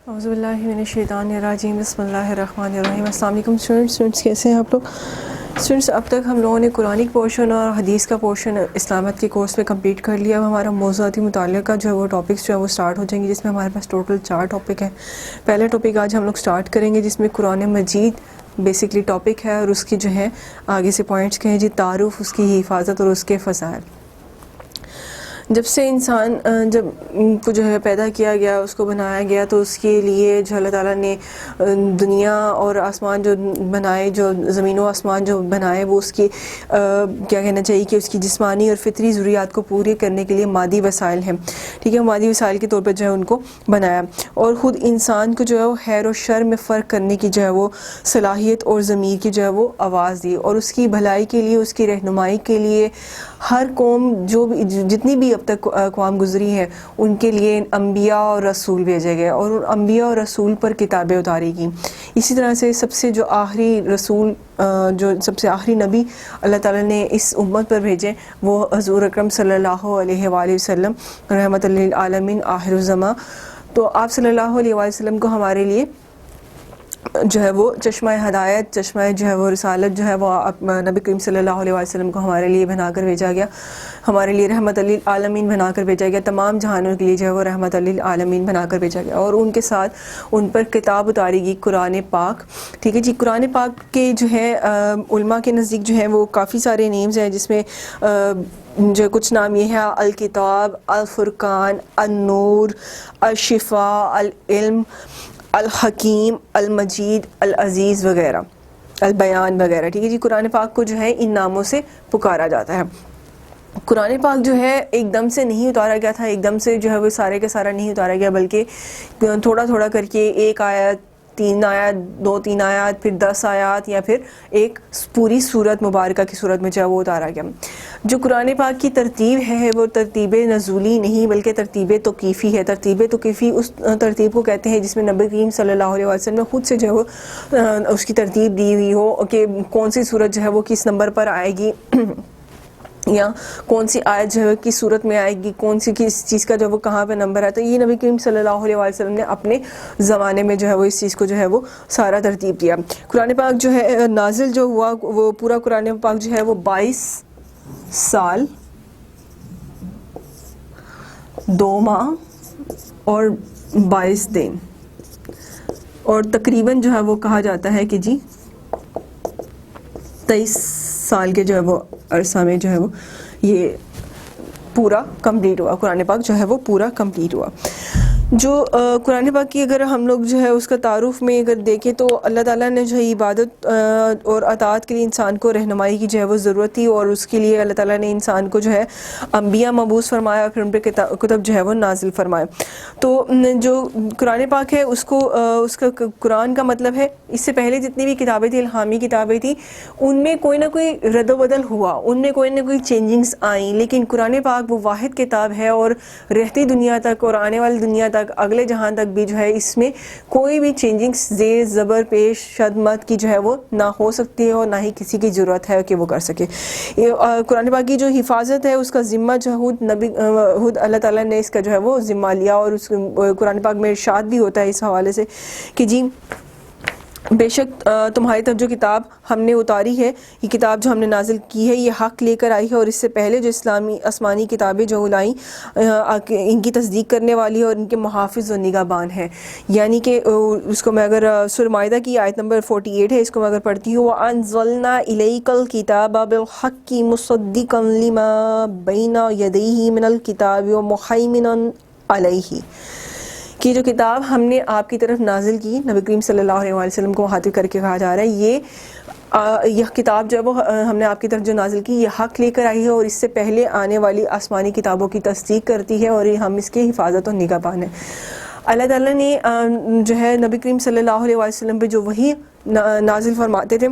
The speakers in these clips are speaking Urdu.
اعوذ باللہ من الشیطان الرجیم بسم اللہ الرحمن الرحیم۔ السلام علیکم اسٹوڈنٹس، کیسے ہیں آپ لوگ؟ اسٹوڈنٹس، اب تک ہم لوگوں نے قرآنک پورشن اور حدیث کا پورشن اسلامت کے کورس میں کمپلیٹ کر لیا۔ اب ہمارا موضوعاتی متعلقہ جو ہے وہ ٹاپکس جو ہے وہ سٹارٹ ہو جائیں گے، جس میں ہمارے پاس ٹوٹل 4 ٹاپک ہیں۔ پہلا ٹاپک آج ہم لوگ سٹارٹ کریں گے جس میں قرآن مجید بیسکلی ٹاپک ہے، اور اس کی جو ہے آگے سے پوائنٹس کے ہیں جی تعارف، اس کی حفاظت اور اس کے فضائل۔ جب سے انسان جب کو جو ہے پیدا کیا گیا، اس کو بنایا گیا، تو اس کے لیے جو اللہ تعالیٰ نے دنیا اور آسمان جو بنائے، جو زمین و آسمان جو بنائے، وہ اس کی کیا کہنا چاہیے کہ اس کی جسمانی اور فطری ضروریات کو پورے کرنے کے لیے مادی وسائل ہیں، ٹھیک ہے، مادی وسائل کے طور پر جو ہے ان کو بنایا، اور خود انسان کو جو ہے وہ خیر و شر میں فرق کرنے کی جو ہے وہ صلاحیت اور ضمیر کی جو ہے وہ آواز دی، اور اس کی بھلائی کے لیے، اس کی رہنمائی کے لیے ہر قوم جتنی بھی اب تک اقوام گزری ہے ان کے لیے انبیاء اور رسول بھیجے گئے، اور ان انبیاء اور رسول پر کتابیں اتاری گئیں۔ اسی طرح سے سب سے جو آخری رسول، جو سب سے آخری نبی اللہ تعالیٰ نے اس امت پر بھیجے، وہ حضور اکرم صلی اللہ علیہ وآلہ وسلم رحمۃ للعالمین آخر الزماں۔ تو آپ صلی اللہ علیہ وآلہ وسلم کو ہمارے لیے جو ہے وہ چشمہ ہدایت، چشمہ جو ہے وہ رسالت جو ہے وہ نبی کریم صلی اللہ علیہ وسلم کو ہمارے لیے بنا کر بھیجا گیا، ہمارے لیے رحمت للعالمین بنا کر بھیجا گیا، تمام جہانوں کے لیے جو ہے وہ رحمت للعالمین بنا کر بھیجا گیا، اور ان کے ساتھ ان پر کتاب اتاری گئی قرآن پاک، ٹھیک ہے جی۔ قرآن پاک کے جو ہے علماء کے نزدیک جو ہے وہ کافی سارے نیمز ہیں، جس میں جو کچھ نام یہ ہے: الکتاب، الفرقان، النور، الشفاء، العلم، الحکیم، المجید، العزیز وغیرہ، البیان وغیرہ، ٹھیک ہے جی۔ قرآن پاک کو جو ہے ان ناموں سے پکارا جاتا ہے۔ قرآن پاک جو ہے ایک دم سے نہیں اتارا گیا تھا، ایک دم سے جو ہے وہ سارے کا سارا نہیں اتارا گیا، بلکہ تھوڑا تھوڑا کر کے 1 آیت، 3 آیات، 2-3 آیات، پھر 10 آیات، یا پھر ایک پوری سورت مبارکہ کی صورت میں جو ہے وہ اتارا گیا۔ جو قرآن پاک کی ترتیب ہے وہ ترتیب نزولی نہیں بلکہ ترتیب توقیفی ہے۔ ترتیب توقیفی اس ترتیب کو کہتے ہیں جس میں نبی کریم صلی اللہ علیہ وسلم نے خود سے جو ہے وہ اس کی ترتیب دی ہوئی ہو کہ کون سی سورت جو ہے وہ کس نمبر پر آئے گی، یا کون سی آیت جو ہے کس صورت میں آئے گی، کون سی کس چیز کا جو وہ کہاں پہ نمبر ہے۔ تو یہ نبی کریم صلی اللہ علیہ وسلم نے اپنے زمانے میں جو ہے وہ اس چیز کو جو ہے وہ سارا ترتیب دیا۔ قرآن پاک جو ہے نازل جو ہوا، وہ پورا قرآن پاک جو ہے وہ 22 سال 2 ماہ اور 22 دن، اور تقریباً جو ہے وہ کہا جاتا ہے کہ جی 23 سال کے جو ہے وہ عرصہ میں جو ہے وہ یہ پورا کمپلیٹ ہوا، قرآن پاک جو ہے وہ پورا کمپلیٹ ہوا۔ جو قرآن پاک کی اگر ہم لوگ جو ہے اس کا تعارف میں اگر دیکھیں تو اللہ تعالیٰ نے جو ہے عبادت اور اطاعت کے لیے انسان کو رہنمائی کی جو ہے وہ ضرورت تھی، اور اس کے لیے اللہ تعالیٰ نے انسان کو جو ہے انبیاء مبعوث فرمایا، اور پھر ان پہ کتب جو ہے وہ نازل فرمائے۔ تو جو قرآن پاک ہے اس کا قرآن کا مطلب ہے، اس سے پہلے جتنی بھی کتابیں تھیں، الہامی کتابیں تھیں، ان میں کوئی نہ کوئی رد و بدل ہوا، ان میں کوئی نہ کوئی چینجنگز آئیں، لیکن قرآن پاک وہ واحد کتاب ہے، اور رہتی دنیا تک اور آنے والی دنیا تک، اگلے جہان تک بھی جو ہے اس میں کوئی بھی چینجنگز، زیر زبر، پیش شد مت کی جو ہے وہ نہ ہو سکتی ہے، اور نہ ہی کسی کی ضرورت ہے کہ وہ کر سکے۔ قرآن پاک کی جو حفاظت ہے اس کا ذمہ جو خود اللہ تعالیٰ نے اس کا جو ہے وہ ذمہ لیا، اور اس قرآن پاک میں ارشاد بھی ہوتا ہے اس حوالے سے کہ جی بے شک تمہاری طرف جو کتاب ہم نے اتاری ہے، یہ کتاب جو ہم نے نازل کی ہے، یہ حق لے کر آئی ہے، اور اس سے پہلے جو اسلامی آسمانی کتابیں جو لائیں ان کی تصدیق کرنے والی اور ان کے محافظ و نگہبان ہیں۔ یعنی کہ اس کو میں اگر سورہ مائدہ کی آیت نمبر 48 ہے، اس کو میں اگر پڑھتی ہوں: وَأَنزَلْنَا إِلَيْكَ الْكِتَابَ بِالْحَقِّ مُصَدِّقًا لِمَا بَيْنَ يَدَيْهِ مِنَ الْكِتَابِ وَمُهَيْمِنًا عَلَيْهِ، کہ جو کتاب ہم نے آپ کی طرف نازل کی، نبی کریم صلی اللہ علیہ وسلم کو خاطب کر کے کہا جا رہا ہے، یہ کتاب جو ہے وہ ہم نے آپ کی طرف جو نازل کی، یہ حق لے کر آئی ہے، اور اس سے پہلے آنے والی آسمانی کتابوں کی تصدیق کرتی ہے، اور ہم اس کے حفاظت و نگہبان ہیں۔ اللہ تعالیٰ نے جو ہے نبی کریم صلی اللہ علیہ وسلم پہ جو وحی نازل فرماتے تھے،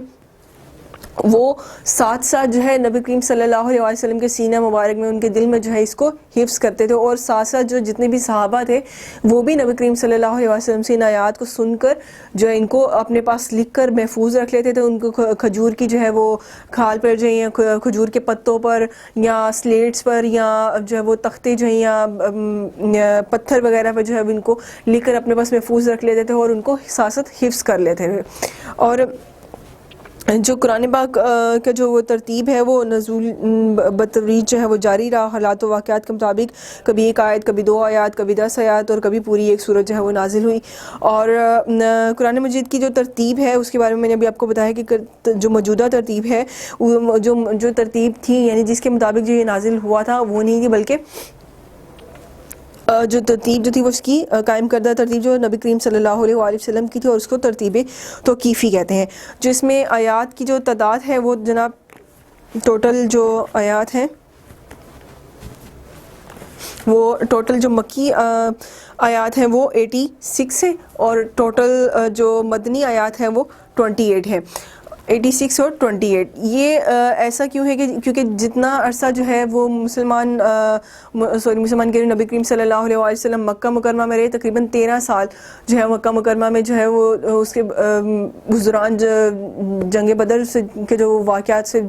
وہ ساتھ ساتھ جو ہے نبی کریم صلی اللہ علیہ وسلم کے سینہ مبارک میں ان کے دل میں جو ہے اس کو حفظ کرتے تھے، اور ساتھ ساتھ جو جتنے بھی صحابہ تھے وہ بھی نبی کریم صلی اللہ علیہ وسلم سے ان آیات کو سن کر جو ہے ان کو اپنے پاس لکھ کر محفوظ رکھ لیتے تھے. ان کو کھجور کی جو ہے وہ کھال پر جو ہے یا کھجور کے پتوں پر یا سلیٹس پر یا جو ہے وہ تختے جو ہیں یا پتھر وغیرہ پر جو ہے ان کو لکھ کر اپنے پاس محفوظ رکھ لیتے تھے اور ان کو ساتھ ساتھ حفظ کر لیتے تھے. اور جو قرآن پاک کا جو وہ ترتیب ہے وہ نزول بتدریج جو ہے وہ جاری رہا، حالات و واقعات کے مطابق. کبھی ایک آیت، کبھی 2 آیات، کبھی 10 آیات، اور کبھی پوری ایک سورت جو ہے وہ نازل ہوئی. اور قرآن مجید کی جو ترتیب ہے اس کے بارے میں میں نے ابھی آپ کو بتایا کہ جو موجودہ ترتیب ہے، جو ترتیب تھی یعنی جس کے مطابق جو یہ نازل ہوا تھا وہ نہیں تھی، بلکہ جو ترتیب جو تھی وہ اس کی قائم کردہ ترتیب جو نبی کریم صلی اللہ علیہ وآلہ وسلم کی تھی، اور اس کو ترتیب توقیفی کہتے ہیں. جو اس میں آیات کی جو تعداد ہے وہ جناب ٹوٹل جو آیات ہیں وہ ٹوٹل جو مکی آیات ہیں وہ 86 ہے، اور ٹوٹل جو مدنی آیات ہیں وہ 28 ہے. 86 اور 28. یہ ایسا کیوں ہے کہ کیونکہ جتنا عرصہ جو ہے وہ مسلمان کے نبی کریم صلی اللہ علیہ وسلم مکہ مکرمہ میں رہے، تقریباً 13 سال جو ہے مکہ مکرمہ میں جو ہے وہ اس کے دوران جنگ بدر سے کے جو واقعات سے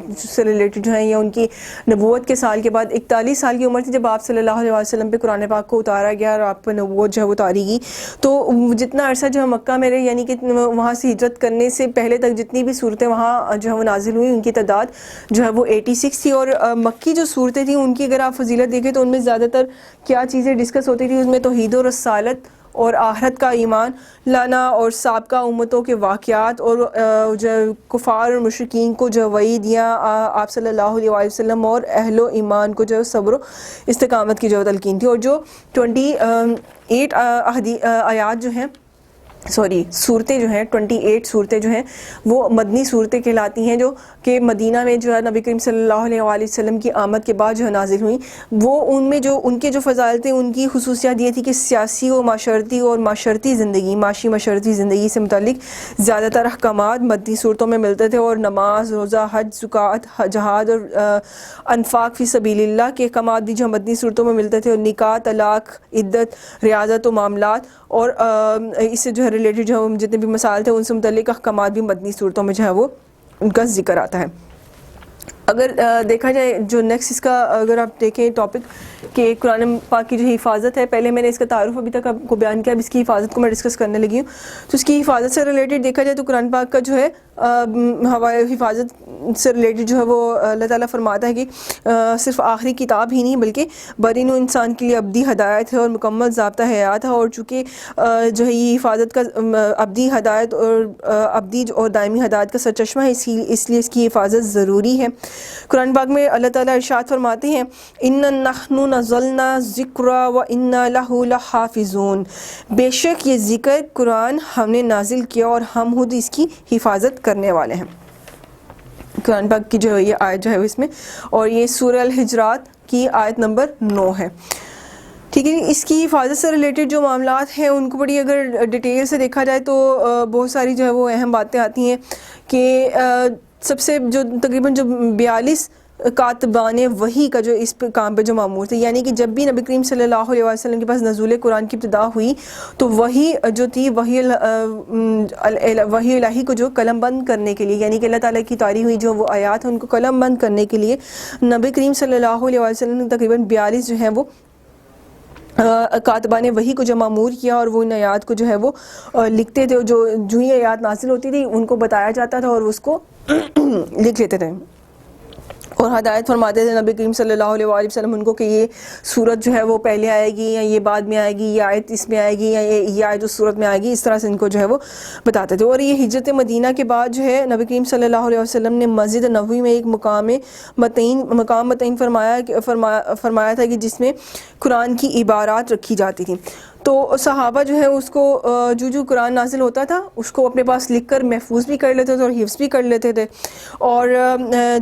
ریلیٹڈ جو ہیں یا ان کی نبوت کے سال کے بعد 41 سال کی عمر تھی جب آپ صلی اللہ علیہ وسلم پہ قرآن پاک کو اتارا گیا اور آپ پہ نبوت جو ہے وہ اتاری گئی. تو جتنا عرصہ جو ہے مکہ میں رہے، یعنی کہ وہاں سے ہجرت کرنے سے پہلے تک جتنی بھی صورتیں وہاں جو ہے وہ نازل ہوئی ان کی تعداد جو ہے وہ 86 تھی. اور مکی جو صورتیں تھیں ان کی اگر آپ فضیلت دیکھیں تو ان میں زیادہ تر کیا چیزیں ڈسکس ہوتی تھی؟ اس میں توحید و رسالت اور آخرت کا ایمان لانا اور سابقہ امتوں کے واقعات اور جو کفار اور مشرکین کو جو وعید یا آپ صلی اللہ علیہ وسلم اور اہل و ایمان کو جو صبر و استقامت کی جو تلقین تھی. اور جو 28 آیات جو ہیں صورتیں جو ہیں 28 صورتیں جو ہیں وہ مدنی صورتیں کہلاتی ہیں، جو کہ مدینہ میں جو ہے نبی کریم صلی اللہ علیہ وآلہ وسلم کی آمد کے بعد جو ہے نازل ہوئیں. وہ ان میں جو ان کے جو فضائل تھے ان کی خصوصیات یہ تھی کہ سیاسی و معاشرتی اور معاشی معاشرتی زندگی سے متعلق زیادہ تر احکامات مدنی صورتوں میں ملتے تھے، اور نماز، روزہ، حج، زکوٰۃ، جہاد اور انفاق فی سبیل اللہ کے احکامات بھی جو مدنی صورتوں میں ملتے تھے، اور نکاح، طلاق، عدت، ریاضت و معاملات اور اس سے جو ہے ریلیٹڈ جو جتنے بھی مسائل تھے ان سے متعلق احکامات بھی مدنی صورتوں میں جو ہے وہ ان کا ذکر آتا ہے. اگر دیکھا جائے جو نیکسٹ اس کا اگر آپ دیکھیں ٹاپک کہ قرآن پاک کی جو حفاظت ہے، پہلے میں نے اس کا تعارف ابھی تک آپ کو بیان کیا، اب اس کی حفاظت کو میں ڈسکس کرنے لگی ہوں. تو اس کی حفاظت سے ریلیٹڈ دیکھا جائے تو قرآن پاک کا جو ہے حفاظت سے ریلیٹڈ جو ہے وہ اللہ تعالیٰ فرماتا ہے کہ صرف آخری کتاب ہی نہیں بلکہ برین و انسان کے لیے ابدی ہدایت ہے اور مکمل ضابطہ حیات ہے. اور چونکہ جو ہے یہ حفاظت کا ابدی ہدایت اور ابدی اور دائمی ہدایت کا سرچشمہ ہے، اس لیے اس کی حفاظت ضروری ہے. قرآن پاک میں اللہ تعالیٰ ارشاد فرماتے ہیں اِنَّا نَحْنُ نَزَّلْنَا الذِّكْرَ وَإِنَّا لَهُ لَحَافِظُونَ، بے شک یہ ذکر قرآن ہم نے نازل کیا اور ہم خود اس کی حفاظت کرنے والے ہیں. قرآن پاک کی جو یہ آیت جو ہے اس میں، اور یہ سورہ الحجرات کی آیت نمبر 9 ہے. ٹھیک ہے، اس کی حفاظت سے ریلیٹڈ جو معاملات ہیں ان کو بڑی اگر ڈیٹیل سے دیکھا جائے تو بہت ساری جو ہے وہ اہم باتیں آتی ہیں کہ سب سے جو تقریباً جو 42 کاتبان وحی کا جو اس کام پہ جو مامور تھے، یعنی کہ جب بھی نبی کریم صلی اللہ علیہ وسلم کے پاس نزول قرآن کی ابتدا ہوئی تو وحی جو تھی وحی الہی کو جو قلم بند کرنے کے لیے، یعنی کہ اللہ تعالیٰ کی اتاری ہوئی جو وہ آیات ہیں ان کو قلم بند کرنے کے لیے نبی کریم صلی اللہ علیہ وسلم نے تقریباً 42 جو ہیں وہ کاتبان وحی کو جو مامور کیا، اور وہ ان آیات کو جو ہے وہ لکھتے تھے، جو ہی آیات نازل ہوتی تھی ان کو بتایا جاتا تھا اور اس کو لکھ لیتے تھے اور ہدایت فرماتے تھے نبی کریم صلی اللہ علیہ وآلہ وسلم ان کو کہ یہ صورت جو ہے وہ پہلے آئے گی یا یہ بعد میں آئے گی، یہ آیت اس میں آئے گی یا یہ آیت اس صورت میں آئے گی، اس طرح سے ان کو جو ہے وہ بتاتے تھے. اور یہ ہجرت مدینہ کے بعد جو ہے نبی کریم صلی اللہ علیہ وسلم نے مسجد نبوی میں ایک مقام متعین فرمایا تھا کہ جس میں قرآن کی عبارات رکھی جاتی تھیں. تو صحابہ جو ہے اس کو جو قرآن نازل ہوتا تھا اس کو اپنے پاس لکھ کر محفوظ بھی کر لیتے تھے اور حفظ بھی کر لیتے تھے. اور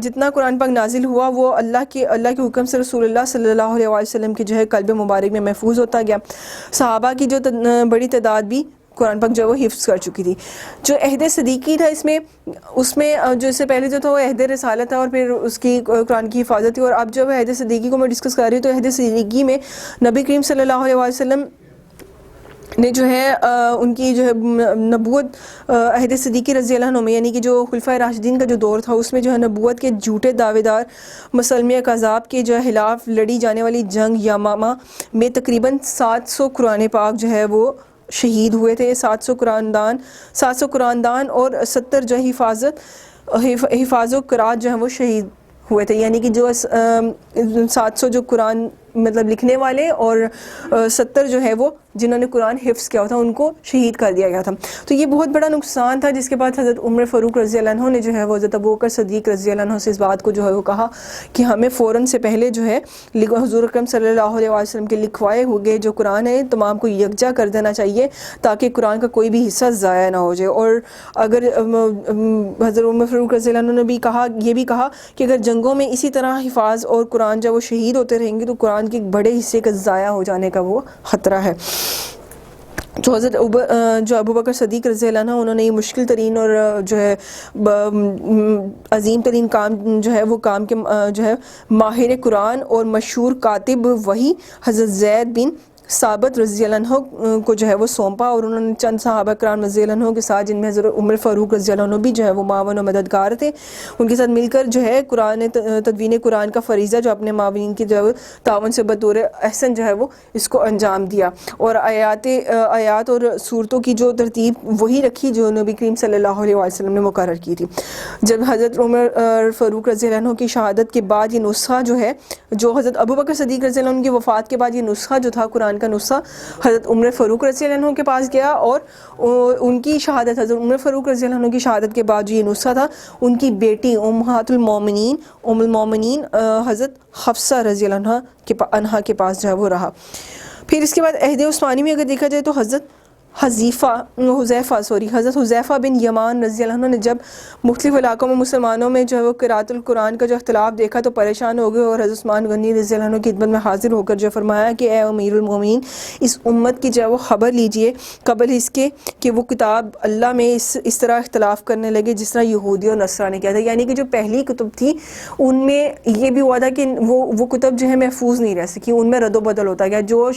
جتنا قرآن پاک نازل ہوا وہ اللہ کے حکم سے رسول اللہ صلی اللہ علیہ وسلم کے جو ہے قلب مبارک میں محفوظ ہوتا گیا. صحابہ کی جو بڑی تعداد بھی قرآن پاک جو ہے وہ حفظ کر چکی تھی. جو عہد صدیقی تھا اس میں جو اس سے پہلے جو تھا وہ عہد رسالت تھا اور پھر اس کی قرآن کی حفاظت تھی. اور اب جب عہد صدیقی کو میں ڈسکس کر رہی ہوں تو عہد صدیقی میں نبی کریم صلی اللہ علیہ وسلم نے جو ہے ان کی جو ہے نبوت عہد صدیقی رضی اللہ عنہ میں یعنی کہ جو خلفۂ راشدین کا جو دور تھا اس میں جو ہے نبوت کے جھوٹے دعوے دار مسلمہ کذاب کے جو ہے خلاف لڑی جانے والی جنگ یمامہ میں تقریباً 700 قرآن پاک جو ہے وہ شہید ہوئے تھے. 700 قرآن دان اور 70 جو ہے حفاظ و قرات جو ہیں وہ شہید ہوئے تھے. یعنی کہ جو 700 جو قرآن مطلب لکھنے والے اور 70 جو ہے وہ جنہوں نے قرآن حفظ کیا تھا ان کو شہید کر دیا گیا تھا. تو یہ بہت بڑا نقصان تھا جس کے بعد حضرت عمر فاروق رضی اللہ عنہ نے جو ہے وہ حضرت ابوبکر صدیق رضی اللہ عنہ سے اس بات کو جو ہے وہ کہا کہ ہمیں فوراً سے پہلے جو ہے حضور اکرم صلی اللہ علیہ وسلم کے لکھوائے ہوئے جو قرآن ہے تمام کو یکجا کر دینا چاہیے تاکہ قرآن کا کوئی بھی حصہ ضائع نہ ہو جائے. اور اگر حضرت عمر فاروق رضی اللہ عنہ نے بھی یہ بھی کہا کہ اگر جنگوں میں اسی طرح حفاظ اور قرآن جب وہ شہید ہوتے رہیں گے تو قرآن کے بڑے حصے کا ضائع ہو جانے کا وہ خطرہ ہے. جو حضرت جو ابوبکر صدیق رضی اللہ عنہ انہوں نے یہ مشکل ترین اور جو ہے عظیم ترین کام جو ہے وہ کام کے جو ہے ماہر قرآن اور مشہور کاتب وحی حضرت زید بن ثابت رضی اللہ عنہ کو جو ہے وہ سونپا. اور انہوں نے چند صحابہ کرام رضی اللہ عنہ کے ساتھ جن میں حضرت عمر فاروق رضی اللہ عنہ بھی جو ہے وہ معاون و مددگار تھے ان کے ساتھ مل کر جو ہے تدوین قرآن کا فریضہ جو اپنے معاونین کے جو تعاون سے بطور احسن جو ہے وہ اس کو انجام دیا. اور آیات اور صورتوں کی جو ترتیب وہی رکھی جو نبی کریم صلی اللہ علیہ وسلم نے مقرر کی تھی. جب حضرت عمر فاروق رضی اللہ عنہ کی شہادت کے بعد یہ نسخہ جو ہے جو حضرت ابوبکر صدیق رضی اللہ عنہ کی وفات کے بعد یہ نسخہ جو تھا قرآن کا نسخہ حضرت عمر فاروق رضی اللہ عنہ کے پاس گیا. اور ان کی شہادت حضرت عمر فاروق رضی اللہ عنہ کی شہادت کے بعد جو یہ نسخہ تھا ان کی بیٹی امہات المومنین ام المومنین حضرت حفصہ رضی اللہ عنہ کے پاس جو ہے وہ رہا. پھر اس کے بعد عہد عثمانی میں اگر دیکھا جائے تو حضرت حذیفہ بن یمان رضی اللہ عنہ نے جب مختلف علاقوں میں مسلمانوں میں جو ہے وہ قراءۃ القرآن کا جو اختلاف دیکھا تو پریشان ہو گئے اور حضرت عثمان غنی رضی اللہ عنہ کی خدمت میں حاضر ہو کر جو فرمایا کہ اے امیر المومنین اس امت کی جو ہے وہ خبر لیجئے قبل اس کے کہ وہ کتاب اللہ میں اس طرح اختلاف کرنے لگے جس طرح یہودی اور نصرہ نے کیا تھا. یعنی کہ جو پہلی کتب تھی ان میں یہ بھی ہوا تھا کہ وہ کتب جو ہے محفوظ نہیں رہ سکی, ان میں رد و بدل ہوتا گیا. جو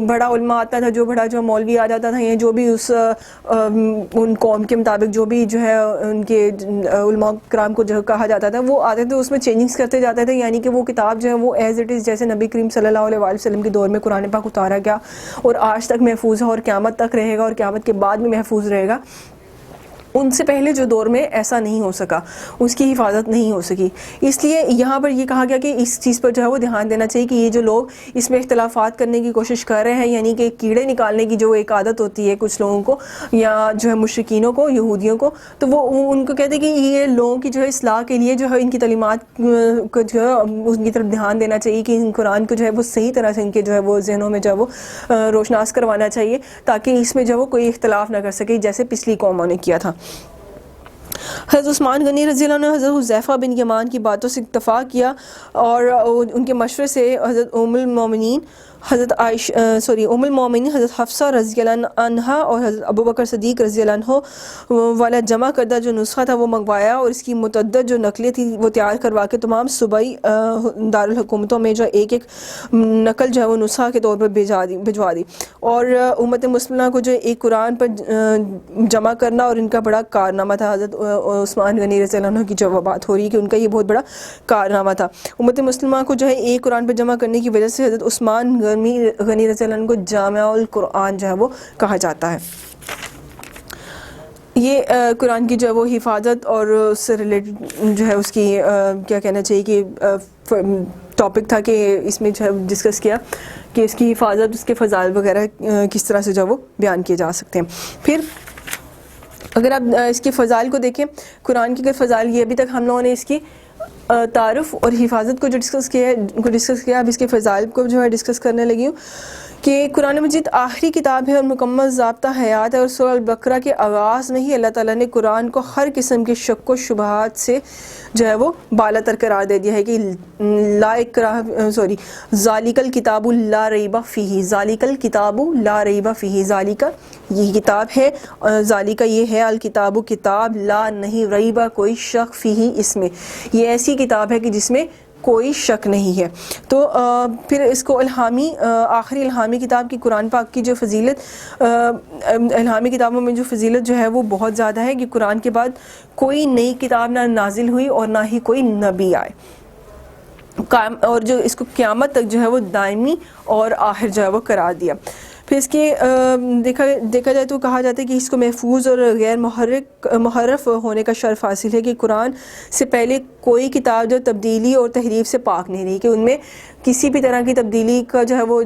بڑا علماء آتا تھا جو بڑا جو مولوی آ جاتا تھا یا جو بھی ان قوم کے مطابق جو بھی جو ہے ان کے علماء کرام کو جو کہا جاتا تھا وہ آتے تھے اس میں چینجنگز کرتے جاتے تھے. یعنی کہ وہ کتاب جو ہے وہ ایز اٹ از جیسے نبی کریم صلی اللہ علیہ وسلم کے دور میں قرآن پاک اتارا گیا اور آج تک محفوظ ہے اور قیامت تک رہے گا اور قیامت کے بعد بھی محفوظ رہے گا, ان سے پہلے جو دور میں ایسا نہیں ہو سکا, اس کی حفاظت نہیں ہو سکی. اس لیے یہاں پر یہ کہا گیا کہ اس چیز پر جو ہے وہ دھیان دینا چاہیے کہ یہ جو لوگ اس میں اختلافات کرنے کی کوشش کر رہے ہیں یعنی کہ کیڑے نکالنے کی جو ایک عادت ہوتی ہے کچھ لوگوں کو یا جو ہے مشرکینوں کو یہودیوں کو, تو وہ ان کو کہتے ہیں کہ یہ لوگوں کی جو ہے اصلاح کے لیے جو ہے ان کی تعلیمات کو جو ہے ان کی طرف دھیان دینا چاہیے کہ ان قرآن کو جو ہے وہ صحیح طرح سے ان کے جو ہے وہ ذہنوں میں جو ہے وہ روشناس کروانا چاہیے تاکہ اس میں جو ہے وہ کوئی اختلاف نہ کر سکے جیسے پچھلی قوموں نے کیا تھا. حضرت عثمان غنی رضی اللہ عنہ حضرت حذیفہ بن یمان کی باتوں سے اتفاق کیا اور ان کے مشورے سے حضرت ام المومنین حضرت حفصہ رضی اللہ عنہ اور حضرت ابوبکر صدیق رضی اللہ عنہ والا جمع کردہ جو نسخہ تھا وہ منگوایا اور اس کی متعدد جو نقلیں تھیں وہ تیار کروا کے تمام صوبائی دارالحکومتوں میں جو ایک نقل جو ہے وہ نسخہ کے طور پر بھجوا دی. اور امت مسلمہ کو جو ایک قرآن پر جمع کرنا اور ان کا بڑا کارنامہ تھا. حضرت عثمان غنی رضی اللہ عنہ کی جو بات ہو رہی ہے کہ ان کا یہ بہت بڑا کارنامہ تھا. امت مسلمہ کو جو ہے ایک قرآن پر جمع کرنے کی وجہ سے حضرت عثمان غنی رضی اللہ عنہ کو جامع القرآن جو ہے وہ کہا جاتا ہے. یہ قرآن کی جو ہے وہ حفاظت اور اس سے ریلیٹڈ جو ہے اس کی کیا کہنا چاہیے کہ ٹاپک تھا کہ اس میں جو ہے ڈسکس کیا کہ اس کی حفاظت اس کے فضائل وغیرہ کس طرح سے جو ہے وہ بیان کیے جا سکتے ہیں. پھر اگر آپ اس کے فضائل کو دیکھیں قرآن کے اگر فضائل یہ ابھی تک ہم لوگوں نے اس کی تعارف اور حفاظت کو جو ڈسکس کیا اب اس کے فضائل کو جو ہے ڈسکس کرنے لگی ہوں کہ قرآن مجید آخری کتاب ہے اور مکمل ضابطہ حیات ہے، اور سورہ البقرہ کے آغاز میں ہی اللہ تعالیٰ نے قرآن کو ہر قسم کے شک و شبہات سے جو ہے وہ بالا تر قرار دے دیا ہے کہ ذالک الکتاب لا ریب فیہ، ذالک الکتاب لا ریب فیہ، ذالک یہ کتاب ہے، ذالک یہ ہے، الکتاب کتاب، لا نہیں، ریب کوئی شک، فیہ اس میں، یہ ایسی کتاب ہے کہ جس میں کوئی شک نہیں ہے۔ تو پھر اس کو آخری الہامی کتاب کی قرآن پاک کی جو فضیلت، الہامی کتابوں میں جو فضیلت جو ہے وہ بہت زیادہ ہے کہ قرآن کے بعد کوئی نئی کتاب نہ نازل ہوئی اور نہ ہی کوئی نبی آئے، اور جو اس کو قیامت تک جو ہے وہ دائمی اور آخر جو ہے وہ قرار دیا۔ پھر اس کے دیکھا جائے تو کہا جاتا ہے کہ اس کو محفوظ اور غیر محرف ہونے کا شرف حاصل ہے کہ قرآن سے پہلے کوئی کتاب جو تبدیلی اور تحریف سے پاک نہیں رہی، کہ ان میں کسی بھی طرح کی تبدیلی کا جو ہے وہ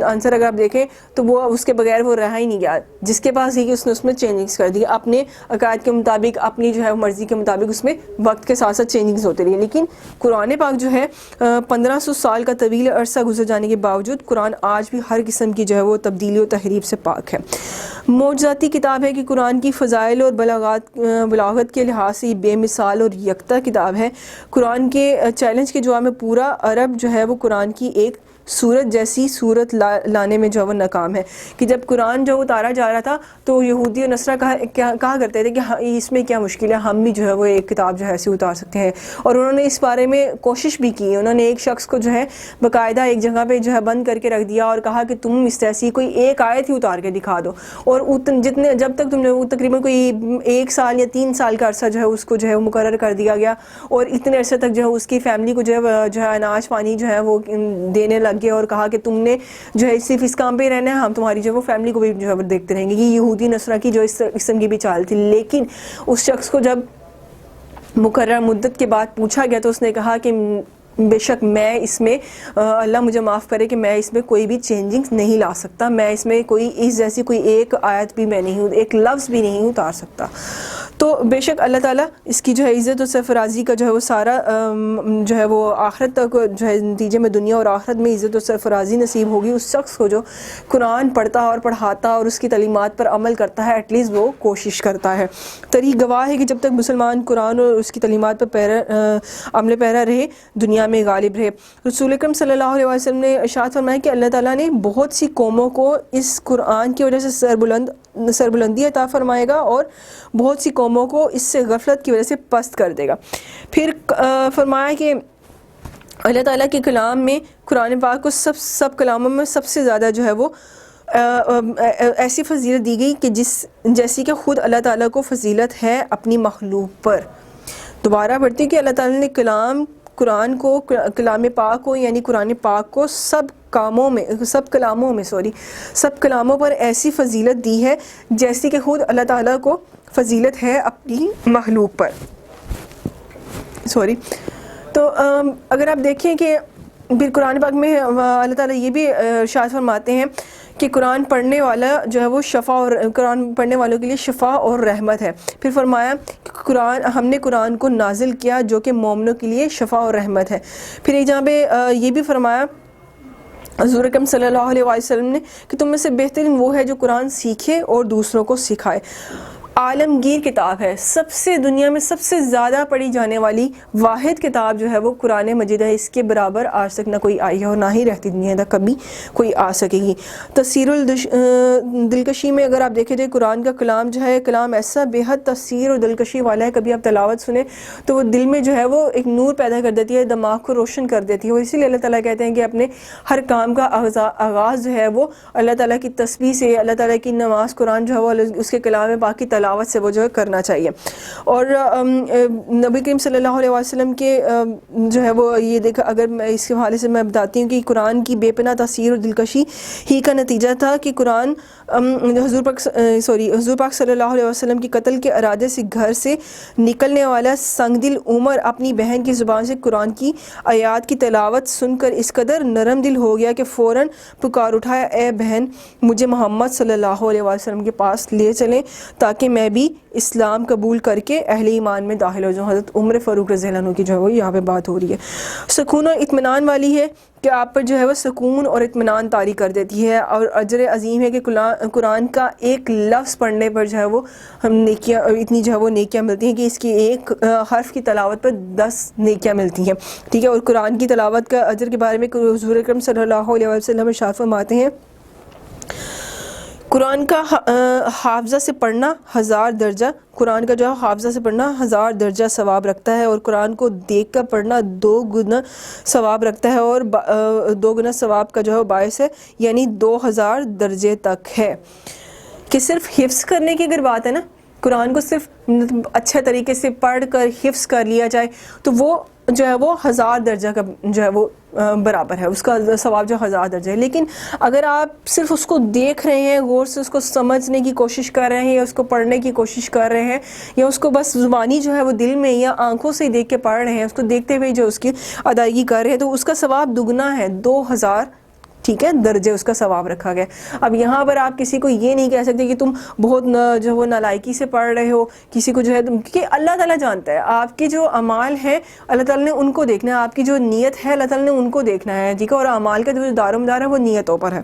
عنصر اگر آپ دیکھیں تو وہ اس کے بغیر وہ رہا ہی نہیں گیا، جس کے پاس ہی کہ اس نے اس میں چینجنگز کر دی اپنے عقائد کے مطابق، اپنی جو ہے مرضی کے مطابق، اس میں وقت کے ساتھ ساتھ چینجنگز ہوتے رہی۔ لیکن قرآن پاک جو ہے 1500 سال کا طویل عرصہ گزر جانے کے باوجود قرآن آج بھی ہر قسم کی جو ہے وہ تبدیلی و تحریف سے پاک ہے۔ معجزاتی کتاب ہے کہ قرآن کی فضائل اور بلاغت کے لحاظ سے یہ بے مثال اور یکتا کتاب ہے۔ قرآن کے چیلنج کے جواب میں پورا عرب جو ہے وہ قرآن کی ایک صورت جیسی صورت لانے میں جو ہے وہ ناکام ہے، کہ جب قرآن جو اتارا جا رہا تھا تو یہودی اور نصارہ کہا کرتے تھے کہ اس میں کیا مشکل ہے، ہم بھی جو ہے وہ ایک کتاب جو ہے ایسی اتار سکتے ہیں، اور انہوں نے اس بارے میں کوشش بھی کی۔ انہوں نے ایک شخص کو جو ہے باقاعدہ ایک جگہ پہ جو ہے بند کر کے رکھ دیا اور کہا کہ تم اس ایسی کوئی ایک آیت ہی اتار کے دکھا دو، اور جب تک تم نے تقریباً کوئی 1 سال یا 3 سال کا عرصہ جو ہے اس کو جو ہے مقرر کر دیا گیا، اور اتنے عرصے تک جو ہے اس کی فیملی کو جو ہے اناج پانی جو ہے وہ دینے لگ گئے، اور کہا کہ تم نے جو ہے صرف اس کام پہ رہنا ہے، ہم تمہاری جو ہے وہ فیملی کو بھی جو ہے وہ دیکھتے رہیں گے۔ یہ یہودی نصرہ کی جو اس قسم کی بھی چال تھی۔ لیکن اس شخص کو جب مقررہ مدت کے بعد پوچھا گیا تو اس نے کہا کہ بے شک میں اس میں اللہ مجھے معاف کرے کہ میں اس میں کوئی بھی چینجنگ نہیں لا سکتا، میں اس میں کوئی اس جیسی کوئی ایک آیت بھی میں نہیں ہوں، ایک لفظ بھی نہیں اتار سکتا۔ تو بے شک اللہ تعالیٰ اس کی جو ہے عزت و سرفرازی کا جو ہے وہ سارا جو ہے وہ آخرت تک جو ہے نتیجے میں دنیا اور آخرت میں عزت و سرفرازی نصیب ہوگی اس شخص کو جو قرآن پڑھتا اور پڑھاتا اور اس کی تعلیمات پر عمل کرتا ہے، ایٹ لیسٹ وہ کوشش کرتا ہے۔ تاریخ گواہ ہے کہ جب تک مسلمان قرآن اور اس کی تعلیمات پر عمل پیرا رہے، دنیا میں غالب رہے۔ رسول اکرم صلی اللہ علیہ وسلم نے ارشاد فرمایا کہ اللہ تعالیٰ نے بہت سی قوموں کو اس قرآن کی وجہ سے سربلندی عطا فرمائے گا، اور بہت سی قوموں کو اس سے غفلت کی وجہ سے پست کر دے گا۔ پھر فرمایا کہ اللہ تعالیٰ کے کلام میں قرآن پاک کو سب کلاموں میں سب سے زیادہ جو ہے وہ ایسی فضیلت دی گئی کہ جیسی کہ خود اللہ تعالیٰ کو فضیلت ہے اپنی مخلوق پر۔ دوبارہ پڑھتی کہ اللہ تعالیٰ نے کلام پاک کو یعنی قرآن پاک کو سب کلاموں پر ایسی فضیلت دی ہے جیسی کہ خود اللہ تعالیٰ کو فضیلت ہے اپنی مخلوق پر۔ تو اگر آپ دیکھیں کہ پھر قرآن پاک میں اللہ تعالیٰ یہ بھی ارشاد فرماتے ہیں کہ قرآن پڑھنے والا جو ہے وہ قرآن پڑھنے والوں کے لیے شفا اور رحمت ہے۔ پھر فرمایا کہ ہم نے قرآن کو نازل کیا جو کہ مومنوں کے لیے شفا اور رحمت ہے۔ پھر ایک جہاں پہ یہ بھی فرمایا حضور اکرم صلی اللہ علیہ وسلم نے کہ تم میں سے بہترین وہ ہے جو قرآن سیکھے اور دوسروں کو سکھائے۔ عالمگیر کتاب ہے، سب سے دنیا میں سب سے زیادہ پڑھی جانے والی واحد کتاب جو ہے وہ قرآن مجید ہے۔ اس کے برابر آج تک نہ کوئی آئی ہے اور نہ ہی رہتی دنیا تک کبھی کوئی آ سکے گی۔ تفسیر دلکشی میں اگر آپ دیکھیں تو قرآن کا کلام جو ہے کلام ایسا بے حد تفسیر اور دلکشی والا ہے، کبھی آپ تلاوت سنیں تو وہ دل میں جو ہے وہ ایک نور پیدا کر دیتی ہے، دماغ کو روشن کر دیتی ہے، اور اسی لیے اللہ تعالیٰ کہتے ہیں کہ اپنے ہر کام کا آغاز جو ہے وہ اللہ تعالیٰ کی تسبیح سے، اللہ تعالیٰ کی نماز قرآن جو ہے وہ اس کے کلام پاک کی تلاوت سے وہ جو ہے کرنا چاہیے۔ اور نبی کریم صلی اللہ علیہ وسلم کے جو ہے وہ یہ دیکھا، اگر میں اس کے حوالے سے میں بتاتی ہوں کہ قرآن کی بے پناہ تاثیر اور دلکشی ہی کا نتیجہ تھا کہ قرآن حضور پاک صلی اللہ علیہ وسلم کی قتل کے ارادے سے گھر سے نکلنے والا سنگ دل عمر اپنی بہن کی زبان سے قرآن کی آیات کی تلاوت سن کر اس قدر نرم دل ہو گیا کہ فوراً پکار اٹھایا، اے بہن مجھے محمد صلی اللہ علیہ وسلم کے پاس لے چلیں تاکہ میں بھی اسلام قبول کر کے اہل ایمان میں داخل ہو جاؤں. حضرت عمر فاروق رضی اللہ عنہ کی جو ہے وہ یہاں پہ بات ہو رہی ہے. سکون و اطمینان والی ہے کہ آپ پر جو ہے وہ سکون اور اطمینان طاری کر دیتی ہے, اور اجر عظیم ہے کہ قرآن کا ایک لفظ پڑھنے پر جو ہے وہ ہم نیکیاں, اتنی جو ہے وہ نیکیاں ملتی ہیں کہ اس کی ایک حرف کی تلاوت پر 10 نیکیاں ملتی ہیں. ٹھیک ہے, اور قرآن کی تلاوت کا اجر کے بارے میں حضور اکرم صلی اللہ علیہ وسلم ارشاد فرماتے ہیں, قرآن کا حافظہ سے پڑھنا 1000 درجہ, قرآن کا جو ہے حافظہ سے پڑھنا 1000 درجہ ثواب رکھتا ہے, اور قرآن کو دیکھ کر پڑھنا 2 گنا ثواب رکھتا ہے, اور 2 گنا ثواب کا جو ہے باعث ہے, یعنی 2000 درجے تک ہے. کہ صرف حفظ کرنے کی اگر بات ہے نا, قرآن کو صرف اچھے طریقے سے پڑھ کر حفظ کر لیا جائے تو وہ جو ہے وہ 1000 درجہ کا جو ہے وہ برابر ہے, اس کا ثواب جو 1000 درجہ ہے. لیکن اگر آپ صرف اس کو دیکھ رہے ہیں, غور سے اس کو سمجھنے کی کوشش کر رہے ہیں, یا اس کو پڑھنے کی کوشش کر رہے ہیں, یا اس کو بس زبانی جو ہے وہ دل میں یا آنکھوں سے دیکھ کے پڑھ رہے ہیں, اس کو دیکھتے ہوئے جو اس کی ادائیگی کر رہے ہیں, تو اس کا ثواب دگنا ہے, 2000 ٹھیک ہے درجے اس کا ثواب رکھا گیا. اب یہاں پر آپ کسی کو یہ نہیں کہہ سکتے کہ تم بہت جو وہ نالائکی سے پڑھ رہے ہو, کسی کو جو ہے کہ اللہ تعالیٰ جانتا ہے آپ کے جو اعمال ہیں, اللہ تعالیٰ نے ان کو دیکھنا ہے, آپ کی جو نیت ہے اللہ تعالیٰ نے ان کو دیکھنا ہے. ٹھیک ہے, اور اعمال کا جو دار و مدار ہے وہ نیتوں پر ہے.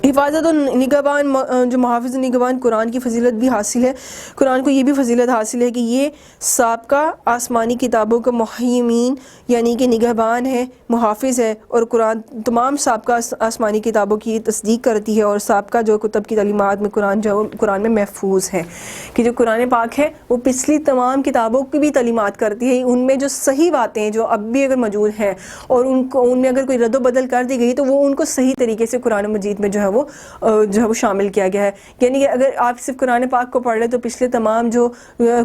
حفاظت و نگہبان, جو محافظ نگہبان قرآن کی فضیلت بھی حاصل ہے, قرآن کو یہ بھی فضیلت حاصل ہے کہ یہ سابقہ آسمانی کتابوں کا محیمین یعنی کہ نگہبان ہے, محافظ ہے, اور قرآن تمام سابقہ آسمانی کتابوں کی تصدیق کرتی ہے, اور سابقہ جو کتب کی تعلیمات میں قرآن میں محفوظ ہے. کہ جو قرآن پاک ہے وہ پچھلی تمام کتابوں کی بھی تعلیمات کرتی ہے, ان میں جو صحیح باتیں جو اب بھی اگر موجود ہیں اور ان میں اگر کوئی رد و بدل کر دی گئی تو وہ ان کو صحیح طریقے سے قرآن مجید میں جو ہے وہ شامل کیا گیا ہے. یعنی کہ اگر آپ صرف قرآن پاک کو پڑھ لیں تو پچھلے تمام جو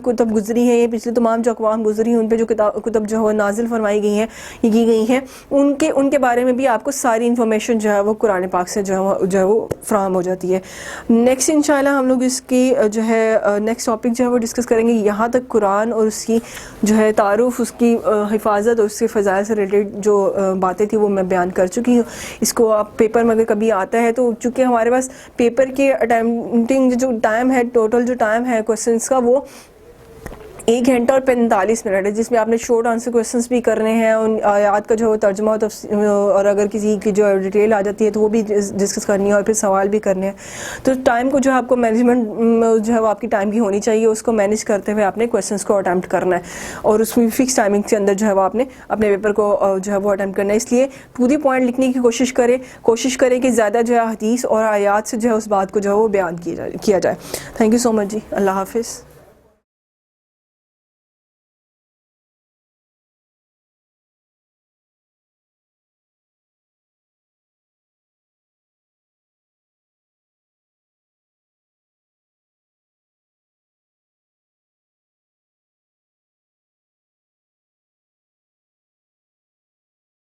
کتب گزری ہیں, پچھلے تمام جو اقوام گزری ہیں, ان پہ جو کتب جو ہے نازل فرمائی گئی ہیں, کی گئی ہیں, ان کے بارے میں بھی آپ کو ساری انفارمیشن جو ہے وہ قرآن پاک سے جو ہے وہ فراہم ہو جاتی ہے. نیکسٹ انشاءاللہ ہم لوگ اس کی جو ہے نیکسٹ ٹاپک جو ہے وہ ڈسکس کریں گے. یہاں تک قرآن اور اس کی جو ہے تعارف, اس کی حفاظت اور اس کے فضائل سے ریلیٹڈ جو باتیں تھی وہ میں بیان کر چکی ہوں. اس کو آپ پیپر میں اگر کبھی آتا ہے تو چونکہ ہمارے پاس پیپر کے اٹیمپٹنگ جو ٹائم ہے, ٹوٹل جو ٹائم ہے کوسچنس کا وہ 1 گھنٹہ اور 45 منٹ ہے, جس میں آپ نے شارٹ آنسر کوسچنس بھی کرنے ہیں, ان آیات کا جو ترجمہ اور اگر کسی کی جو ڈیٹیل آ جاتی ہے تو وہ بھی ڈسکس کرنی ہے, اور پھر سوال بھی کرنے ہیں. تو ٹائم کو جو ہے آپ کو مینجمنٹ جو ہے وہ آپ کی ٹائم کی ہونی چاہیے, اس کو مینیج کرتے ہوئے آپ نے کوسچنس کو اٹیمپٹ کرنا ہے, اور اس میں فکس ٹائمنگ کے اندر جو ہے وہ آپ نے اپنے پیپر کو جو ہے وہ اٹیمپٹ کرنا ہے. اس لیے ٹو دی پوائنٹ لکھنے کی کوشش کریں کہ زیادہ جو ہے حدیث اور آیات سے جو ہے اس بات کو جو ہے وہ بیان کیا جائے. تھینک یو سو مچ جی, اللہ حافظ.